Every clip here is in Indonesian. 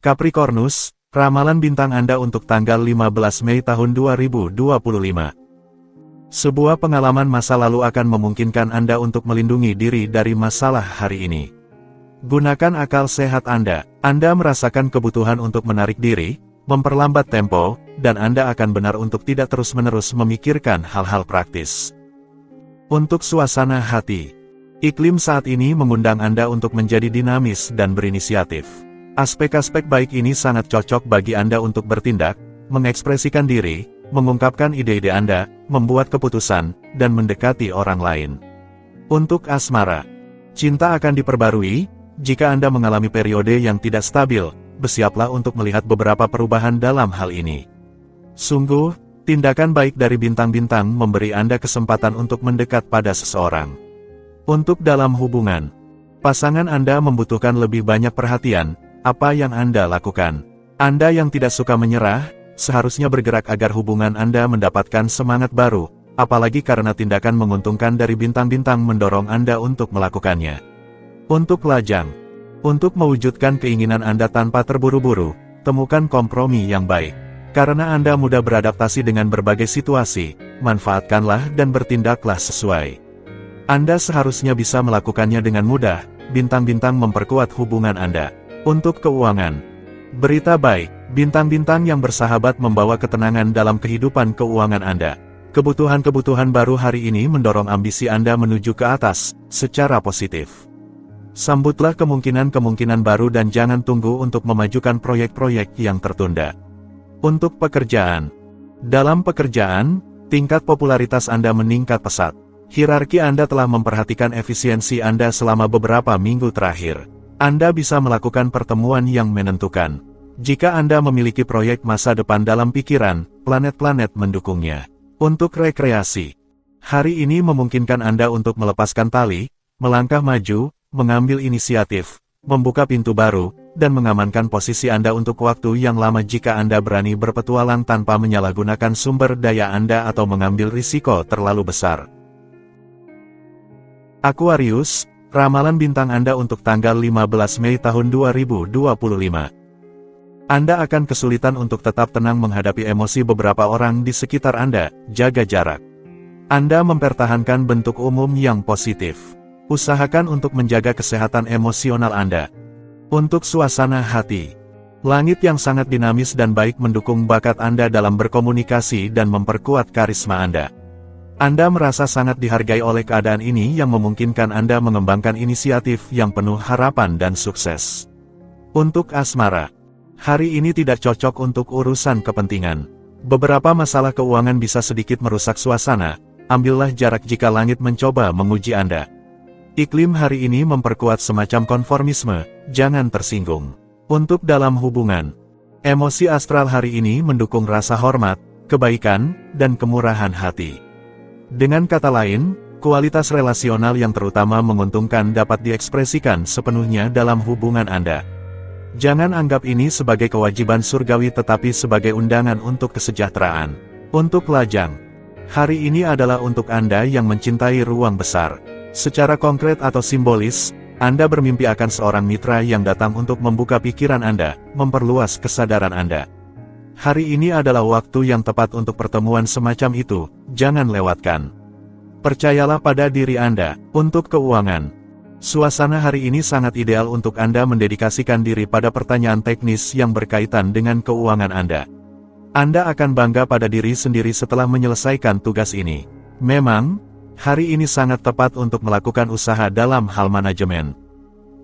Capricornus, ramalan bintang Anda untuk tanggal 15 Mei tahun 2025. Sebuah pengalaman masa lalu akan memungkinkan Anda untuk melindungi diri dari masalah hari ini. Gunakan akal sehat Anda. Anda merasakan kebutuhan untuk menarik diri, memperlambat tempo, dan Anda akan benar untuk tidak terus-menerus memikirkan hal-hal praktis. Untuk suasana hati, iklim saat ini mengundang Anda untuk menjadi dinamis dan berinisiatif. Aspek-aspek baik ini sangat cocok bagi Anda untuk bertindak, mengekspresikan diri, mengungkapkan ide-ide Anda, membuat keputusan, dan mendekati orang lain. Untuk asmara, cinta akan diperbarui. Jika Anda mengalami periode yang tidak stabil, bersiaplah untuk melihat beberapa perubahan dalam hal ini. Sungguh, tindakan baik dari bintang-bintang memberi Anda kesempatan untuk mendekat pada seseorang. Untuk dalam hubungan, pasangan Anda membutuhkan lebih banyak perhatian. Apa yang Anda lakukan? Anda yang tidak suka menyerah, seharusnya bergerak agar hubungan Anda mendapatkan semangat baru, apalagi karena tindakan menguntungkan dari bintang-bintang mendorong Anda untuk melakukannya. Untuk lajang, untuk mewujudkan keinginan Anda tanpa terburu-buru, temukan kompromi yang baik. Karena Anda mudah beradaptasi dengan berbagai situasi, manfaatkanlah dan bertindaklah sesuai. Anda seharusnya bisa melakukannya dengan mudah, bintang-bintang memperkuat hubungan Anda. Untuk keuangan, berita baik, bintang-bintang yang bersahabat membawa ketenangan dalam kehidupan keuangan Anda. Kebutuhan-kebutuhan baru hari ini mendorong ambisi Anda menuju ke atas, secara positif. Sambutlah kemungkinan-kemungkinan baru dan jangan tunggu untuk memajukan proyek-proyek yang tertunda. Untuk pekerjaan, dalam pekerjaan, tingkat popularitas Anda meningkat pesat. Hierarki Anda telah memperhatikan efisiensi Anda selama beberapa minggu terakhir. Anda bisa melakukan pertemuan yang menentukan. Jika Anda memiliki proyek masa depan dalam pikiran, planet-planet mendukungnya. Untuk rekreasi, hari ini memungkinkan Anda untuk melepaskan tali, melangkah maju, mengambil inisiatif, membuka pintu baru, dan mengamankan posisi Anda untuk waktu yang lama jika Anda berani berpetualang tanpa menyalahgunakan sumber daya Anda atau mengambil risiko terlalu besar. Aquarius, ramalan bintang Anda untuk tanggal 15 Mei tahun 2025. Anda akan kesulitan untuk tetap tenang menghadapi emosi beberapa orang di sekitar Anda, jaga jarak. Anda mempertahankan bentuk umum yang positif. Usahakan untuk menjaga kesehatan emosional Anda. Untuk suasana hati, langit yang sangat dinamis dan baik mendukung bakat Anda dalam berkomunikasi dan memperkuat karisma Anda. Anda merasa sangat dihargai oleh keadaan ini yang memungkinkan Anda mengembangkan inisiatif yang penuh harapan dan sukses. Untuk asmara, hari ini tidak cocok untuk urusan kepentingan. Beberapa masalah keuangan bisa sedikit merusak suasana, ambillah jarak jika langit mencoba menguji Anda. Iklim hari ini memperkuat semacam konformisme, jangan tersinggung. Untuk dalam hubungan, emosi astral hari ini mendukung rasa hormat, kebaikan, dan kemurahan hati. Dengan kata lain, kualitas relasional yang terutama menguntungkan dapat diekspresikan sepenuhnya dalam hubungan Anda. Jangan anggap ini sebagai kewajiban surgawi tetapi sebagai undangan untuk kesejahteraan. Untuk lajang, hari ini adalah untuk Anda yang mencintai ruang besar. Secara konkret atau simbolis, Anda bermimpi akan seorang mitra yang datang untuk membuka pikiran Anda, memperluas kesadaran Anda. Hari ini adalah waktu yang tepat untuk pertemuan semacam itu, jangan lewatkan. Percayalah pada diri Anda. Untuk keuangan, suasana hari ini sangat ideal untuk Anda mendedikasikan diri pada pertanyaan teknis yang berkaitan dengan keuangan Anda. Anda akan bangga pada diri sendiri setelah menyelesaikan tugas ini. Memang, hari ini sangat tepat untuk melakukan usaha dalam hal manajemen.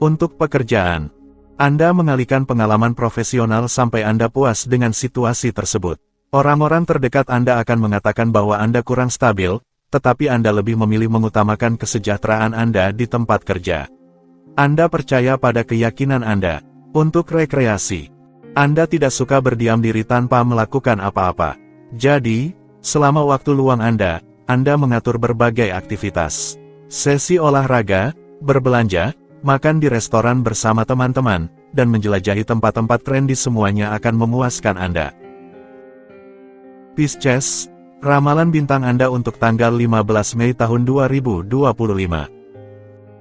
Untuk pekerjaan, Anda mengalihkan pengalaman profesional sampai Anda puas dengan situasi tersebut. Orang-orang terdekat Anda akan mengatakan bahwa Anda kurang stabil, tetapi Anda lebih memilih mengutamakan kesejahteraan Anda di tempat kerja. Anda percaya pada keyakinan Anda. Untuk rekreasi, Anda tidak suka berdiam diri tanpa melakukan apa-apa. Jadi, selama waktu luang Anda mengatur berbagai aktivitas. Sesi olahraga, berbelanja, makan di restoran bersama teman-teman, dan menjelajahi tempat-tempat trendy semuanya akan memuaskan Anda. Pisces, ramalan bintang Anda untuk tanggal 15 Mei tahun 2025.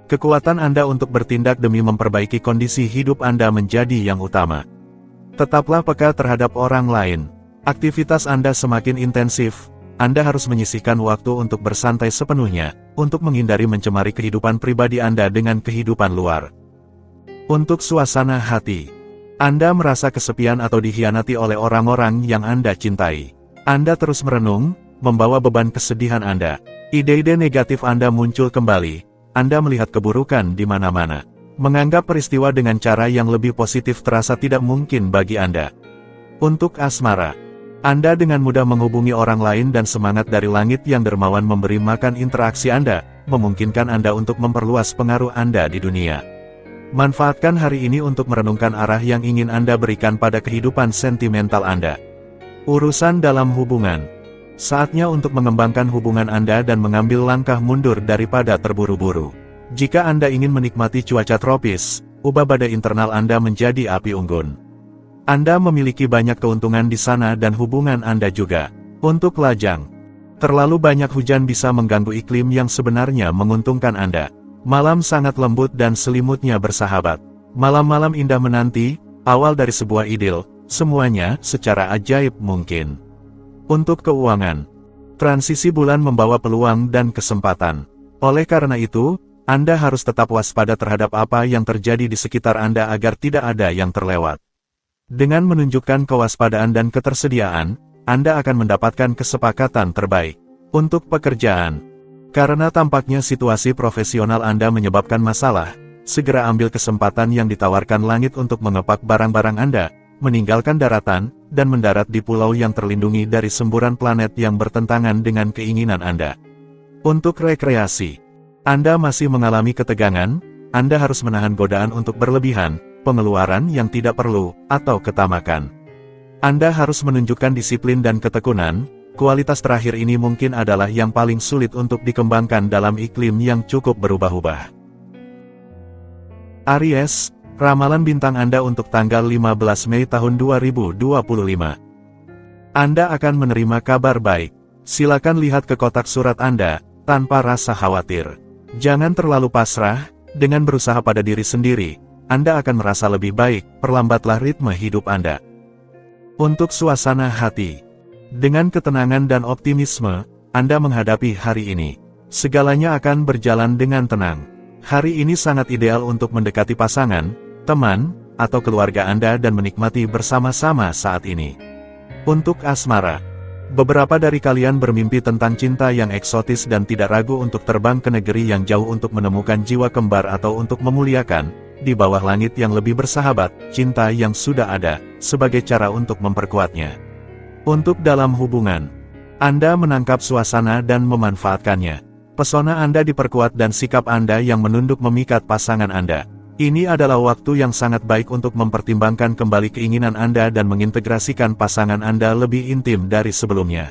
Kekuatan Anda untuk bertindak demi memperbaiki kondisi hidup Anda menjadi yang utama. Tetaplah peka terhadap orang lain. Aktivitas Anda semakin intensif, Anda harus menyisihkan waktu untuk bersantai sepenuhnya, untuk menghindari mencemari kehidupan pribadi Anda dengan kehidupan luar. Untuk suasana hati, Anda merasa kesepian atau dikhianati oleh orang-orang yang Anda cintai. Anda terus merenung, membawa beban kesedihan Anda. Ide-ide negatif Anda muncul kembali, Anda melihat keburukan di mana-mana. Menganggap peristiwa dengan cara yang lebih positif terasa tidak mungkin bagi Anda. Untuk asmara, Anda dengan mudah menghubungi orang lain dan semangat dari langit yang dermawan memberi makan interaksi Anda, memungkinkan Anda untuk memperluas pengaruh Anda di dunia. Manfaatkan hari ini untuk merenungkan arah yang ingin Anda berikan pada kehidupan sentimental Anda. Urusan dalam hubungan. Saatnya untuk mengembangkan hubungan Anda dan mengambil langkah mundur daripada terburu-buru. Jika Anda ingin menikmati cuaca tropis, ubah badai internal Anda menjadi api unggun. Anda memiliki banyak keuntungan di sana dan hubungan Anda juga. Untuk lajang, terlalu banyak hujan bisa mengganggu iklim yang sebenarnya menguntungkan Anda. Malam sangat lembut dan selimutnya bersahabat. Malam-malam indah menanti, awal dari sebuah idil, semuanya secara ajaib mungkin. Untuk keuangan, transisi bulan membawa peluang dan kesempatan. Oleh karena itu, Anda harus tetap waspada terhadap apa yang terjadi di sekitar Anda agar tidak ada yang terlewat. Dengan menunjukkan kewaspadaan dan ketersediaan, Anda akan mendapatkan kesepakatan terbaik. Untuk pekerjaan, karena tampaknya situasi profesional Anda menyebabkan masalah, segera ambil kesempatan yang ditawarkan langit untuk mengepak barang-barang Anda, meninggalkan daratan, dan mendarat di pulau yang terlindungi dari semburan planet yang bertentangan dengan keinginan Anda. Untuk rekreasi, Anda masih mengalami ketegangan, Anda harus menahan godaan untuk berlebihan, pengeluaran yang tidak perlu, atau ketamakan. Anda harus menunjukkan disiplin dan ketekunan, kualitas terakhir ini mungkin adalah yang paling sulit untuk dikembangkan dalam iklim yang cukup berubah-ubah. Aries, ramalan bintang Anda untuk tanggal 15 Mei tahun 2025. Anda akan menerima kabar baik. Silakan lihat ke kotak surat Anda, tanpa rasa khawatir. Jangan terlalu pasrah, dengan berusaha pada diri sendiri, Anda akan merasa lebih baik, perlambatlah ritme hidup Anda. Untuk suasana hati, dengan ketenangan dan optimisme, Anda menghadapi hari ini. Segalanya akan berjalan dengan tenang. Hari ini sangat ideal untuk mendekati pasangan, teman, atau keluarga Anda dan menikmati bersama-sama saat ini. Untuk asmara, beberapa dari kalian bermimpi tentang cinta yang eksotis dan tidak ragu untuk terbang ke negeri yang jauh untuk menemukan jiwa kembar atau untuk memuliakan, di bawah langit yang lebih bersahabat, cinta yang sudah ada, sebagai cara untuk memperkuatnya. Untuk dalam hubungan, Anda menangkap suasana dan memanfaatkannya. Pesona Anda diperkuat dan sikap Anda yang menunduk memikat pasangan Anda. Ini adalah waktu yang sangat baik untuk mempertimbangkan kembali keinginan Anda dan mengintegrasikan pasangan Anda lebih intim dari sebelumnya.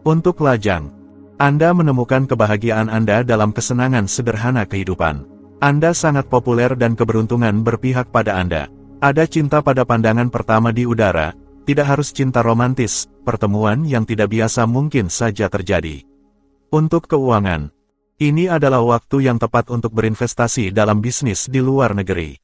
Untuk lajang, Anda menemukan kebahagiaan Anda dalam kesenangan sederhana kehidupan. Anda sangat populer dan keberuntungan berpihak pada Anda. Ada cinta pada pandangan pertama di udara, tidak harus cinta romantis, pertemuan yang tidak biasa mungkin saja terjadi. Untuk keuangan, ini adalah waktu yang tepat untuk berinvestasi dalam bisnis di luar negeri.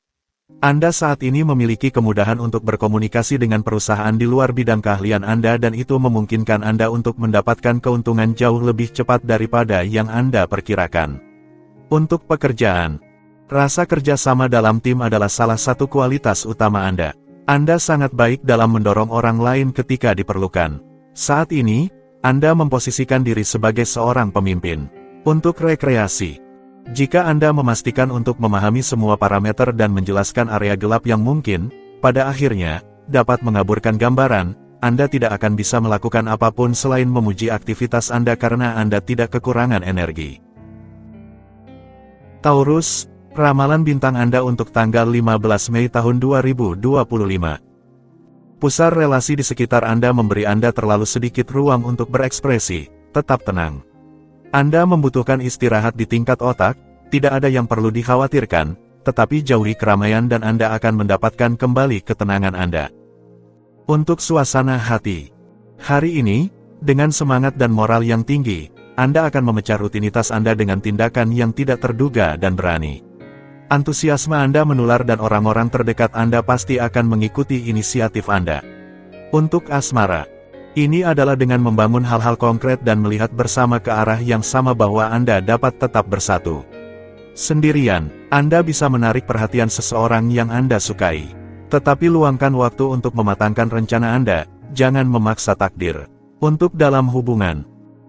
Anda saat ini memiliki kemudahan untuk berkomunikasi dengan perusahaan di luar bidang keahlian Anda dan itu memungkinkan Anda untuk mendapatkan keuntungan jauh lebih cepat daripada yang Anda perkirakan. Untuk pekerjaan, rasa kerjasama dalam tim adalah salah satu kualitas utama Anda. Anda sangat baik dalam mendorong orang lain ketika diperlukan. Saat ini, Anda memposisikan diri sebagai seorang pemimpin. Untuk rekreasi, jika Anda memastikan untuk memahami semua parameter dan menjelaskan area gelap yang mungkin, pada akhirnya, dapat mengaburkan gambaran, Anda tidak akan bisa melakukan apapun selain memuji aktivitas Anda karena Anda tidak kekurangan energi. Taurus, ramalan bintang Anda untuk tanggal 15 Mei tahun 2025. Pusar relasi di sekitar Anda memberi Anda terlalu sedikit ruang untuk berekspresi, tetap tenang. Anda membutuhkan istirahat di tingkat otak, tidak ada yang perlu dikhawatirkan, tetapi jauhi keramaian dan Anda akan mendapatkan kembali ketenangan Anda. Untuk suasana hati, hari ini, dengan semangat dan moral yang tinggi, Anda akan memecah rutinitas Anda dengan tindakan yang tidak terduga dan berani. Antusiasme Anda menular dan orang-orang terdekat Anda pasti akan mengikuti inisiatif Anda. Untuk asmara, ini adalah dengan membangun hal-hal konkret dan melihat bersama ke arah yang sama bahwa Anda dapat tetap bersatu. Sendirian, Anda bisa menarik perhatian seseorang yang Anda sukai. Tetapi luangkan waktu untuk mematangkan rencana Anda, jangan memaksa takdir. Untuk dalam hubungan,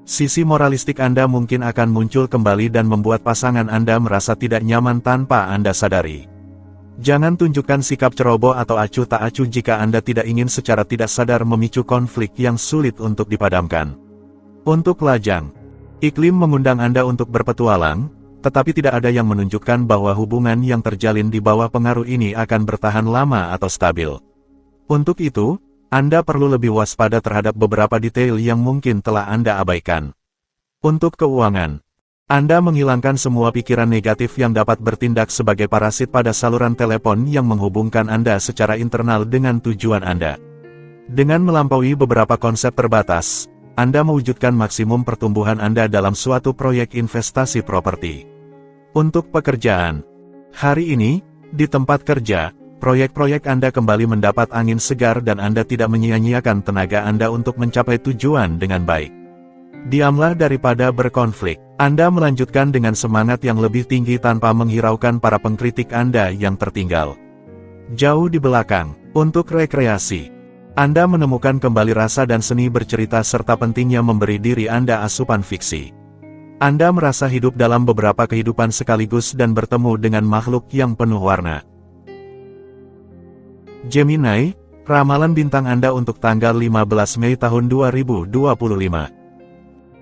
sisi moralistik Anda mungkin akan muncul kembali dan membuat pasangan Anda merasa tidak nyaman tanpa Anda sadari. Jangan tunjukkan sikap ceroboh atau acuh tak acuh jika Anda tidak ingin secara tidak sadar memicu konflik yang sulit untuk dipadamkan. Untuk lajang, iklim mengundang Anda untuk berpetualang, tetapi tidak ada yang menunjukkan bahwa hubungan yang terjalin di bawah pengaruh ini akan bertahan lama atau stabil. Untuk itu, Anda perlu lebih waspada terhadap beberapa detail yang mungkin telah Anda abaikan. Untuk keuangan, Anda menghilangkan semua pikiran negatif yang dapat bertindak sebagai parasit pada saluran telepon yang menghubungkan Anda secara internal dengan tujuan Anda. Dengan melampaui beberapa konsep terbatas, Anda mewujudkan maksimum pertumbuhan Anda dalam suatu proyek investasi properti. Untuk pekerjaan, hari ini, di tempat kerja, proyek-proyek Anda kembali mendapat angin segar dan Anda tidak menyia-nyiakan tenaga Anda untuk mencapai tujuan dengan baik. Diamlah daripada berkonflik. Anda melanjutkan dengan semangat yang lebih tinggi tanpa menghiraukan para pengkritik Anda yang tertinggal. Jauh di belakang, untuk rekreasi, Anda menemukan kembali rasa dan seni bercerita serta pentingnya memberi diri Anda asupan fiksi. Anda merasa hidup dalam beberapa kehidupan sekaligus dan bertemu dengan makhluk yang penuh warna. Gemini, ramalan bintang Anda untuk tanggal 15 Mei tahun 2025.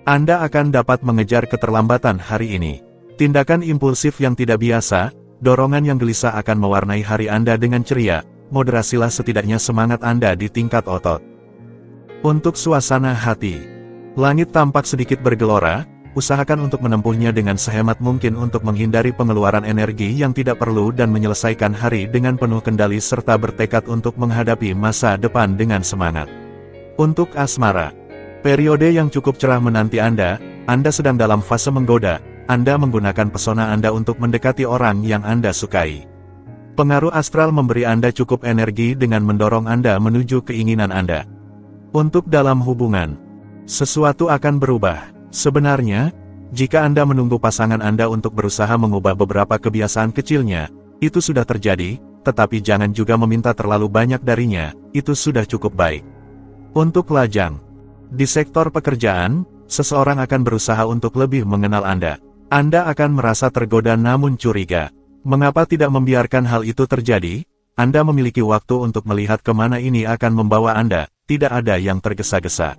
Anda akan dapat mengejar keterlambatan hari ini. Tindakan impulsif yang tidak biasa, dorongan yang gelisah akan mewarnai hari Anda dengan ceria, moderasilah setidaknya semangat Anda di tingkat otot. Untuk suasana hati, langit tampak sedikit bergelora, usahakan untuk menempuhnya dengan sehemat mungkin untuk menghindari pengeluaran energi yang tidak perlu dan menyelesaikan hari dengan penuh kendali serta bertekad untuk menghadapi masa depan dengan semangat. Untuk asmara, periode yang cukup cerah menanti Anda sedang dalam fase menggoda, Anda menggunakan pesona Anda untuk mendekati orang yang Anda sukai. Pengaruh astral memberi Anda cukup energi dengan mendorong Anda menuju keinginan Anda. Untuk dalam hubungan, sesuatu akan berubah. Sebenarnya, jika Anda menunggu pasangan Anda untuk berusaha mengubah beberapa kebiasaan kecilnya, itu sudah terjadi, tetapi jangan juga meminta terlalu banyak darinya, itu sudah cukup baik. Untuk lajang, di sektor pekerjaan, seseorang akan berusaha untuk lebih mengenal Anda. Anda akan merasa tergoda namun curiga. Mengapa tidak membiarkan hal itu terjadi? Anda memiliki waktu untuk melihat kemana ini akan membawa Anda, tidak ada yang tergesa-gesa.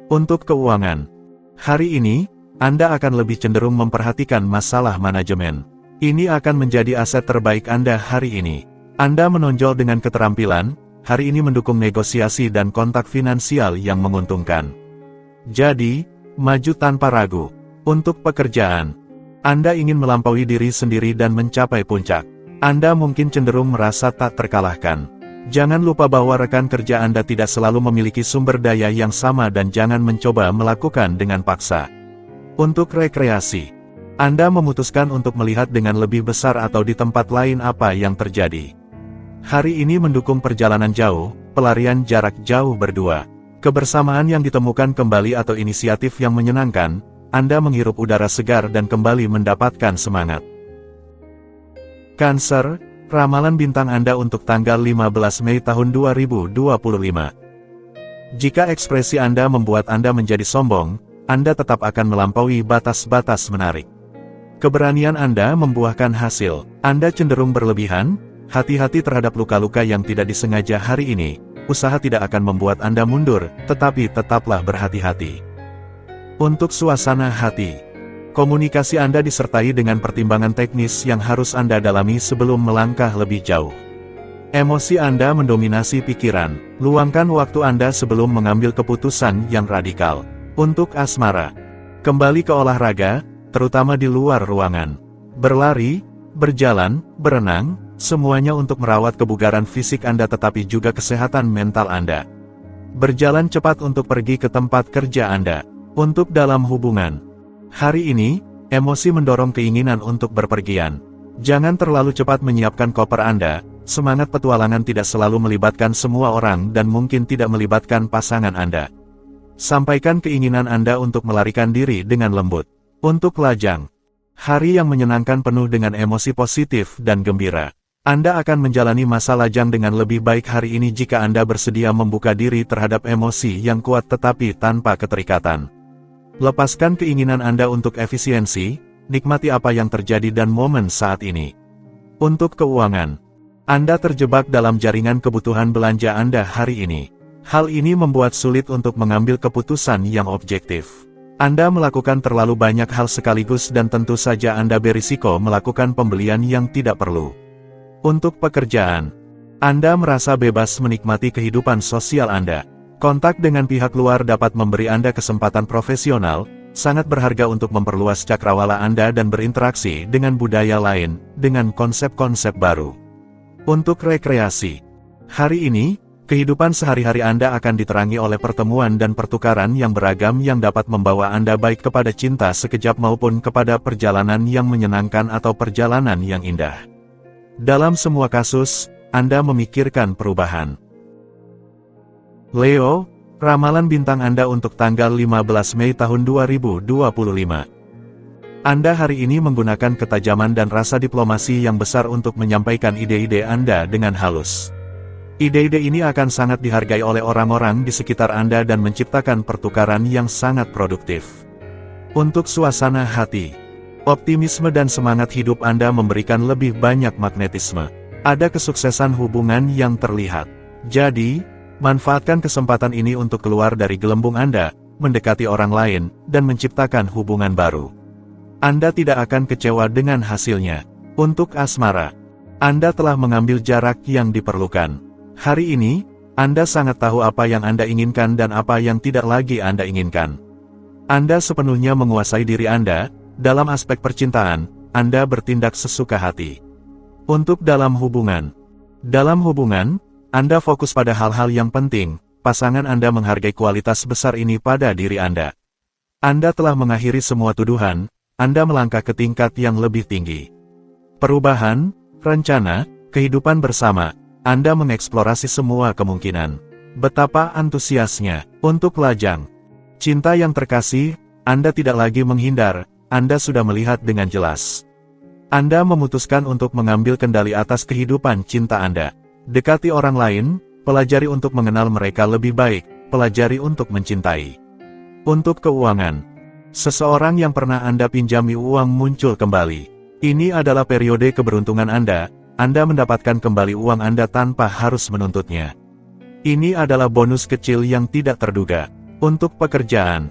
Untuk keuangan, hari ini, Anda akan lebih cenderung memperhatikan masalah manajemen. Ini akan menjadi aset terbaik Anda hari ini. Anda menonjol dengan keterampilan, hari ini mendukung negosiasi dan kontak finansial yang menguntungkan. Jadi, maju tanpa ragu. Untuk pekerjaan, Anda ingin melampaui diri sendiri dan mencapai puncak. Anda mungkin cenderung merasa tak terkalahkan. Jangan lupa bahwa rekan kerja Anda tidak selalu memiliki sumber daya yang sama dan jangan mencoba melakukan dengan paksa. Untuk rekreasi, Anda memutuskan untuk melihat dengan lebih besar atau di tempat lain apa yang terjadi. Hari ini mendukung perjalanan jauh, pelarian jarak jauh berdua. Kebersamaan yang ditemukan kembali atau inisiatif yang menyenangkan, Anda menghirup udara segar dan kembali mendapatkan semangat. Cancer, ramalan bintang Anda untuk tanggal 15 Mei tahun 2025. Jika ekspresi Anda membuat Anda menjadi sombong, Anda tetap akan melampaui batas-batas menarik. Keberanian Anda membuahkan hasil. Anda cenderung berlebihan, hati-hati terhadap luka-luka yang tidak disengaja hari ini. Usaha tidak akan membuat Anda mundur, tetapi tetaplah berhati-hati. Untuk suasana hati, komunikasi Anda disertai dengan pertimbangan teknis yang harus Anda dalami sebelum melangkah lebih jauh. Emosi Anda mendominasi pikiran, luangkan waktu Anda sebelum mengambil keputusan yang radikal. Untuk asmara, kembali ke olahraga, terutama di luar ruangan. Berlari, berjalan, berenang, semuanya untuk merawat kebugaran fisik Anda tetapi juga kesehatan mental Anda. Berjalan cepat untuk pergi ke tempat kerja Anda. Untuk dalam hubungan, hari ini, emosi mendorong keinginan untuk berpergian. Jangan terlalu cepat menyiapkan koper Anda, semangat petualangan tidak selalu melibatkan semua orang dan mungkin tidak melibatkan pasangan Anda. Sampaikan keinginan Anda untuk melarikan diri dengan lembut. Untuk lajang, hari yang menyenangkan penuh dengan emosi positif dan gembira. Anda akan menjalani masa lajang dengan lebih baik hari ini jika Anda bersedia membuka diri terhadap emosi yang kuat tetapi tanpa keterikatan. Lepaskan keinginan Anda untuk efisiensi, nikmati apa yang terjadi dan momen saat ini. Untuk keuangan, Anda terjebak dalam jaringan kebutuhan belanja Anda hari ini. Hal ini membuat sulit untuk mengambil keputusan yang objektif. Anda melakukan terlalu banyak hal sekaligus dan tentu saja Anda berisiko melakukan pembelian yang tidak perlu. Untuk pekerjaan, Anda merasa bebas menikmati kehidupan sosial Anda. Kontak dengan pihak luar dapat memberi Anda kesempatan profesional, sangat berharga untuk memperluas cakrawala Anda dan berinteraksi dengan budaya lain, dengan konsep-konsep baru. Untuk rekreasi, hari ini, kehidupan sehari-hari Anda akan diterangi oleh pertemuan dan pertukaran yang beragam yang dapat membawa Anda baik kepada cinta sekejap maupun kepada perjalanan yang menyenangkan atau perjalanan yang indah. Dalam semua kasus, Anda memikirkan perubahan. Leo, ramalan bintang Anda untuk tanggal 15 Mei tahun 2025. Anda hari ini menggunakan ketajaman dan rasa diplomasi yang besar untuk menyampaikan ide-ide Anda dengan halus. Ide-ide ini akan sangat dihargai oleh orang-orang di sekitar Anda dan menciptakan pertukaran yang sangat produktif. Untuk suasana hati, optimisme dan semangat hidup Anda memberikan lebih banyak magnetisme. Ada kesuksesan hubungan yang terlihat. Jadi, manfaatkan kesempatan ini untuk keluar dari gelembung Anda, mendekati orang lain, dan menciptakan hubungan baru. Anda tidak akan kecewa dengan hasilnya. Untuk asmara, Anda telah mengambil jarak yang diperlukan. Hari ini, Anda sangat tahu apa yang Anda inginkan dan apa yang tidak lagi Anda inginkan. Anda sepenuhnya menguasai diri Anda. Dalam aspek percintaan, Anda bertindak sesuka hati. Untuk dalam hubungan, Anda fokus pada hal-hal yang penting, pasangan Anda menghargai kualitas besar ini pada diri Anda. Anda telah mengakhiri semua tuduhan, Anda melangkah ke tingkat yang lebih tinggi. Perubahan, rencana, kehidupan bersama, Anda mengeksplorasi semua kemungkinan. Betapa antusiasnya. Untuk lajang, cinta yang terkasih, Anda tidak lagi menghindar, Anda sudah melihat dengan jelas. Anda memutuskan untuk mengambil kendali atas kehidupan cinta Anda. Dekati orang lain, pelajari untuk mengenal mereka lebih baik, pelajari untuk mencintai. Untuk keuangan, seseorang yang pernah Anda pinjami uang muncul kembali. Ini adalah periode keberuntungan Anda mendapatkan kembali uang Anda tanpa harus menuntutnya. Ini adalah bonus kecil yang tidak terduga. Untuk pekerjaan,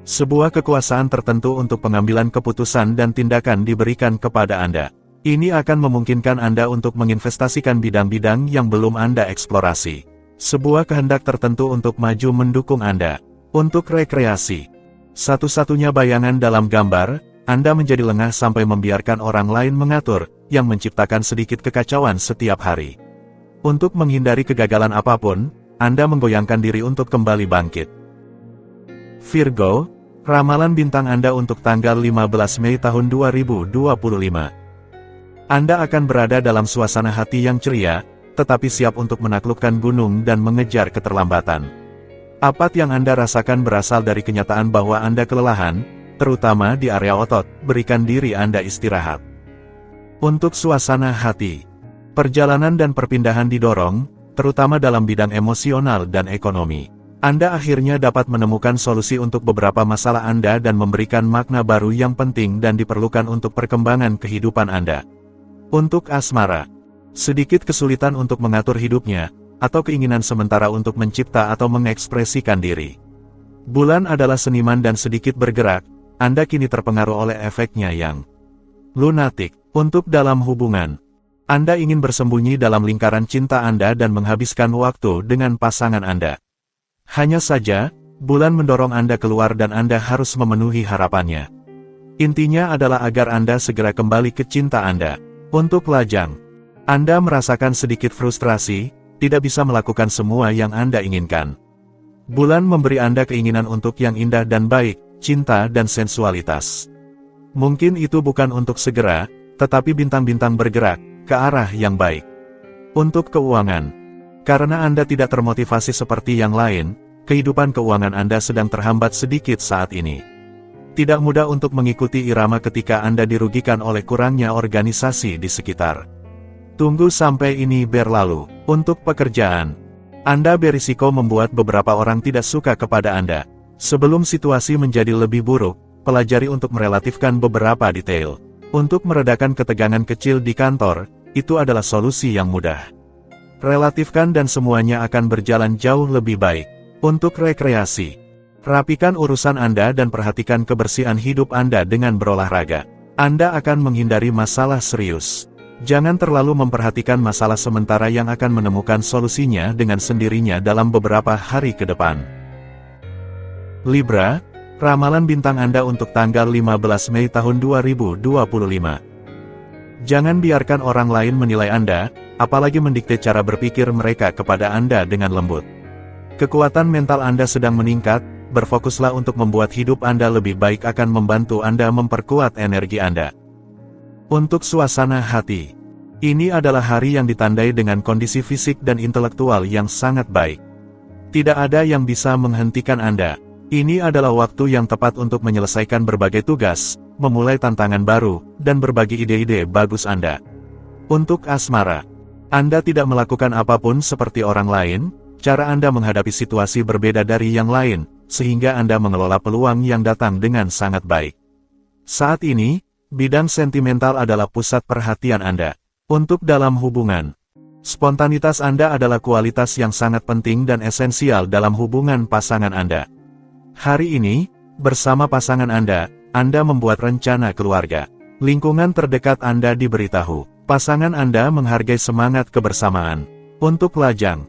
sebuah kekuasaan tertentu untuk pengambilan keputusan dan tindakan diberikan kepada Anda. Ini akan memungkinkan Anda untuk menginvestasikan bidang-bidang yang belum Anda eksplorasi. Sebuah kehendak tertentu untuk maju mendukung Anda. Untuk rekreasi, satu-satunya bayangan dalam gambar, Anda menjadi lengah sampai membiarkan orang lain mengatur, yang menciptakan sedikit kekacauan setiap hari. Untuk menghindari kegagalan apapun, Anda menggoyangkan diri untuk kembali bangkit. Virgo, ramalan bintang Anda untuk tanggal 15 Mei tahun 2025. Anda akan berada dalam suasana hati yang ceria, tetapi siap untuk menaklukkan gunung dan mengejar keterlambatan. Apa yang Anda rasakan berasal dari kenyataan bahwa Anda kelelahan, terutama di area otot, berikan diri Anda istirahat. Untuk suasana hati, perjalanan dan perpindahan didorong, terutama dalam bidang emosional dan ekonomi. Anda akhirnya dapat menemukan solusi untuk beberapa masalah Anda dan memberikan makna baru yang penting dan diperlukan untuk perkembangan kehidupan Anda. Untuk asmara, sedikit kesulitan untuk mengatur hidupnya, atau keinginan sementara untuk mencipta atau mengekspresikan diri. Bulan adalah seniman dan sedikit bergerak, Anda kini terpengaruh oleh efeknya yang lunatik. Untuk dalam hubungan, Anda ingin bersembunyi dalam lingkaran cinta Anda dan menghabiskan waktu dengan pasangan Anda. Hanya saja, bulan mendorong Anda keluar dan Anda harus memenuhi harapannya. Intinya adalah agar Anda segera kembali ke cinta Anda. Untuk lajang, Anda merasakan sedikit frustrasi, tidak bisa melakukan semua yang Anda inginkan. Bulan memberi Anda keinginan untuk yang indah dan baik, cinta dan sensualitas. Mungkin itu bukan untuk segera, tetapi bintang-bintang bergerak ke arah yang baik. Untuk keuangan, karena Anda tidak termotivasi seperti yang lain, kehidupan keuangan Anda sedang terhambat sedikit saat ini. Tidak mudah untuk mengikuti irama ketika Anda dirugikan oleh kurangnya organisasi di sekitar. Tunggu sampai ini berlalu. Untuk pekerjaan, Anda berisiko membuat beberapa orang tidak suka kepada Anda. Sebelum situasi menjadi lebih buruk, pelajari untuk merelatifkan beberapa detail. Untuk meredakan ketegangan kecil di kantor, itu adalah solusi yang mudah. Relatifkan dan semuanya akan berjalan jauh lebih baik. Untuk rekreasi, rapikan urusan Anda dan perhatikan kebersihan hidup Anda dengan berolahraga. Anda akan menghindari masalah serius. Jangan terlalu memperhatikan masalah sementara yang akan menemukan solusinya dengan sendirinya dalam beberapa hari ke depan. Libra, ramalan bintang Anda untuk tanggal 15 Mei tahun 2025. Jangan biarkan orang lain menilai Anda, apalagi mendikte cara berpikir mereka kepada Anda dengan lembut. Kekuatan mental Anda sedang meningkat, berfokuslah untuk membuat hidup Anda lebih baik akan membantu Anda memperkuat energi Anda. Untuk suasana hati, ini adalah hari yang ditandai dengan kondisi fisik dan intelektual yang sangat baik. Tidak ada yang bisa menghentikan Anda. Ini adalah waktu yang tepat untuk menyelesaikan berbagai tugas, memulai tantangan baru, dan berbagi ide-ide bagus Anda. Untuk asmara, Anda tidak melakukan apapun seperti orang lain, cara Anda menghadapi situasi berbeda dari yang lain, sehingga Anda mengelola peluang yang datang dengan sangat baik. Saat ini, bidang sentimental adalah pusat perhatian Anda. Untuk dalam hubungan, spontanitas Anda adalah kualitas yang sangat penting dan esensial dalam hubungan pasangan Anda. Hari ini, bersama pasangan Anda membuat rencana keluarga. Lingkungan terdekat Anda diberitahu, pasangan Anda menghargai semangat kebersamaan. Untuk lajang,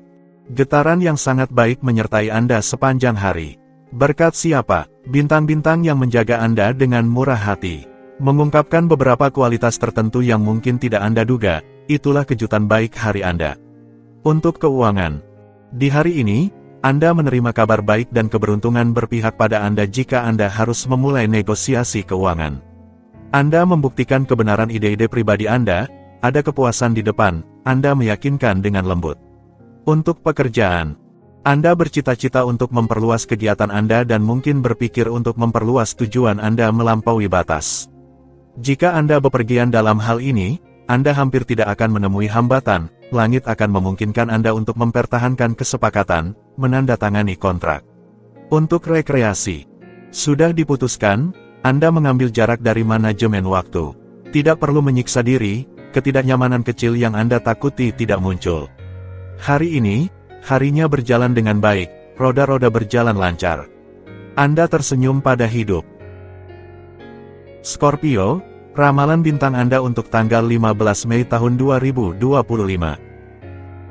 getaran yang sangat baik menyertai Anda sepanjang hari. Berkat siapa? Bintang-bintang yang menjaga Anda dengan murah hati. Mengungkapkan beberapa kualitas tertentu yang mungkin tidak Anda duga, itulah kejutan baik hari Anda. Untuk keuangan, di hari ini, Anda menerima kabar baik dan keberuntungan berpihak pada Anda jika Anda harus memulai negosiasi keuangan. Anda membuktikan kebenaran ide-ide pribadi Anda, ada kepuasan di depan, Anda meyakinkan dengan lembut. Untuk pekerjaan, Anda bercita-cita untuk memperluas kegiatan Anda dan mungkin berpikir untuk memperluas tujuan Anda melampaui batas. Jika Anda bepergian dalam hal ini, Anda hampir tidak akan menemui hambatan, langit akan memungkinkan Anda untuk mempertahankan kesepakatan, menandatangani kontrak. Untuk rekreasi, sudah diputuskan, Anda mengambil jarak dari manajemen waktu. Tidak perlu menyiksa diri, ketidaknyamanan kecil yang Anda takuti tidak muncul. Hari ini, harinya berjalan dengan baik, roda-roda berjalan lancar. Anda tersenyum pada hidup. Scorpio, ramalan bintang Anda untuk tanggal 15 Mei tahun 2025.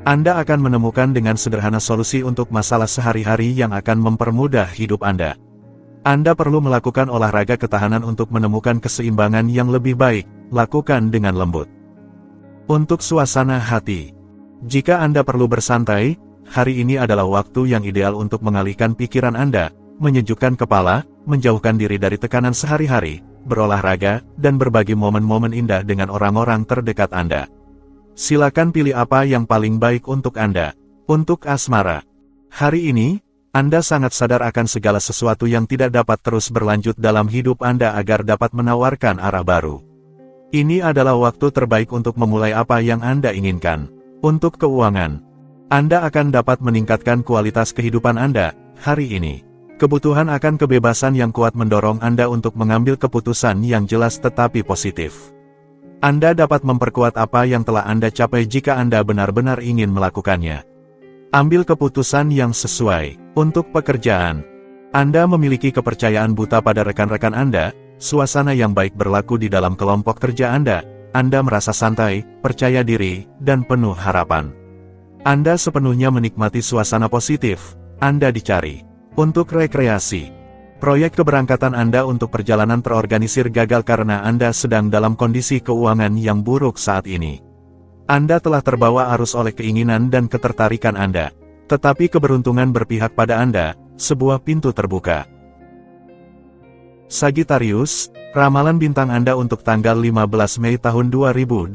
Anda akan menemukan dengan sederhana solusi untuk masalah sehari-hari yang akan mempermudah hidup Anda. Anda perlu melakukan olahraga ketahanan untuk menemukan keseimbangan yang lebih baik, lakukan dengan lembut. Untuk suasana hati, jika Anda perlu bersantai, hari ini adalah waktu yang ideal untuk mengalihkan pikiran Anda, menyejukkan kepala, menjauhkan diri dari tekanan sehari-hari, berolahraga, dan berbagi momen-momen indah dengan orang-orang terdekat Anda. Silakan pilih apa yang paling baik untuk Anda. Untuk asmara, hari ini, Anda sangat sadar akan segala sesuatu yang tidak dapat terus berlanjut dalam hidup Anda agar dapat menawarkan arah baru. Ini adalah waktu terbaik untuk memulai apa yang Anda inginkan. Untuk keuangan, Anda akan dapat meningkatkan kualitas kehidupan Anda hari ini. Kebutuhan akan kebebasan yang kuat mendorong Anda untuk mengambil keputusan yang jelas tetapi positif. Anda dapat memperkuat apa yang telah Anda capai jika Anda benar-benar ingin melakukannya. Ambil keputusan yang sesuai. Untuk pekerjaan, Anda memiliki kepercayaan buta pada rekan-rekan Anda, suasana yang baik berlaku di dalam kelompok kerja Anda merasa santai, percaya diri, dan penuh harapan. Anda sepenuhnya menikmati suasana positif, Anda dicari. Untuk rekreasi, proyek keberangkatan Anda untuk perjalanan terorganisir gagal karena Anda sedang dalam kondisi keuangan yang buruk saat ini. Anda telah terbawa arus oleh keinginan dan ketertarikan Anda, tetapi keberuntungan berpihak pada Anda, sebuah pintu terbuka. Sagittarius, ramalan bintang Anda untuk tanggal 15 Mei tahun 2025.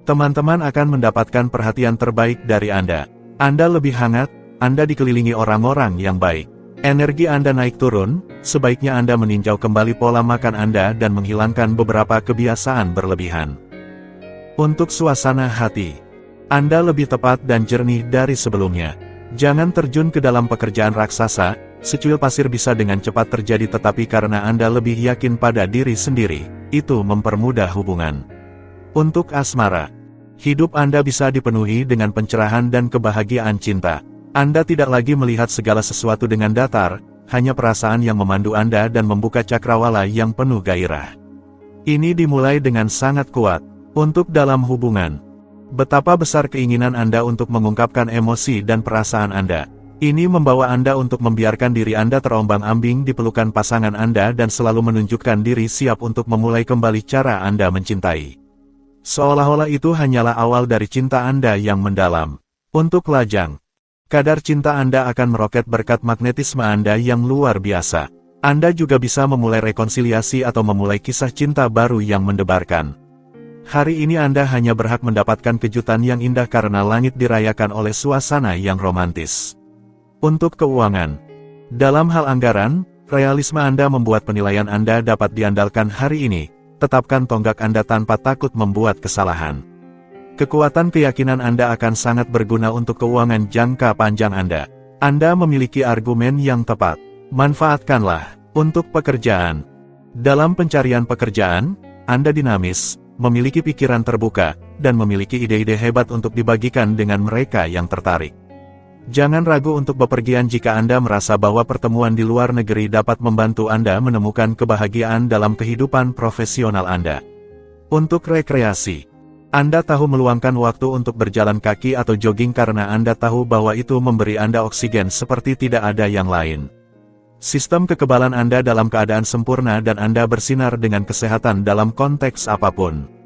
Teman-teman akan mendapatkan perhatian terbaik dari Anda. Anda lebih hangat, Anda dikelilingi orang-orang yang baik. Energi Anda naik turun, sebaiknya Anda meninjau kembali pola makan Anda dan menghilangkan beberapa kebiasaan berlebihan. Untuk suasana hati, Anda lebih tepat dan jernih dari sebelumnya. Jangan terjun ke dalam pekerjaan raksasa. Secuil pasir bisa dengan cepat terjadi, tetapi karena Anda lebih yakin pada diri sendiri, itu mempermudah hubungan. Untuk asmara, hidup Anda bisa dipenuhi dengan pencerahan dan kebahagiaan cinta. Anda tidak lagi melihat segala sesuatu dengan datar, hanya perasaan yang memandu Anda dan membuka cakrawala yang penuh gairah. Ini dimulai dengan sangat kuat. Untuk dalam hubungan, betapa besar keinginan Anda untuk mengungkapkan emosi dan perasaan Anda. Ini membawa Anda untuk membiarkan diri Anda terombang-ambing di pelukan pasangan Anda dan selalu menunjukkan diri siap untuk memulai kembali cara Anda mencintai. Seolah-olah itu hanyalah awal dari cinta Anda yang mendalam. Untuk lajang, kadar cinta Anda akan meroket berkat magnetisme Anda yang luar biasa. Anda juga bisa memulai rekonsiliasi atau memulai kisah cinta baru yang mendebarkan. Hari ini Anda hanya berhak mendapatkan kejutan yang indah karena langit dirayakan oleh suasana yang romantis. Untuk keuangan, dalam hal anggaran, realisme Anda membuat penilaian Anda dapat diandalkan hari ini. Tetapkan tonggak Anda tanpa takut membuat kesalahan. Kekuatan keyakinan Anda akan sangat berguna untuk keuangan jangka panjang Anda. Anda memiliki argumen yang tepat. Manfaatkanlah. Untuk pekerjaan, dalam pencarian pekerjaan, Anda dinamis, memiliki pikiran terbuka, dan memiliki ide-ide hebat untuk dibagikan dengan mereka yang tertarik. Jangan ragu untuk bepergian jika Anda merasa bahwa pertemuan di luar negeri dapat membantu Anda menemukan kebahagiaan dalam kehidupan profesional Anda. Untuk rekreasi, Anda tahu meluangkan waktu untuk berjalan kaki atau jogging karena Anda tahu bahwa itu memberi Anda oksigen seperti tidak ada yang lain. Sistem kekebalan Anda dalam keadaan sempurna dan Anda bersinar dengan kesehatan dalam konteks apapun.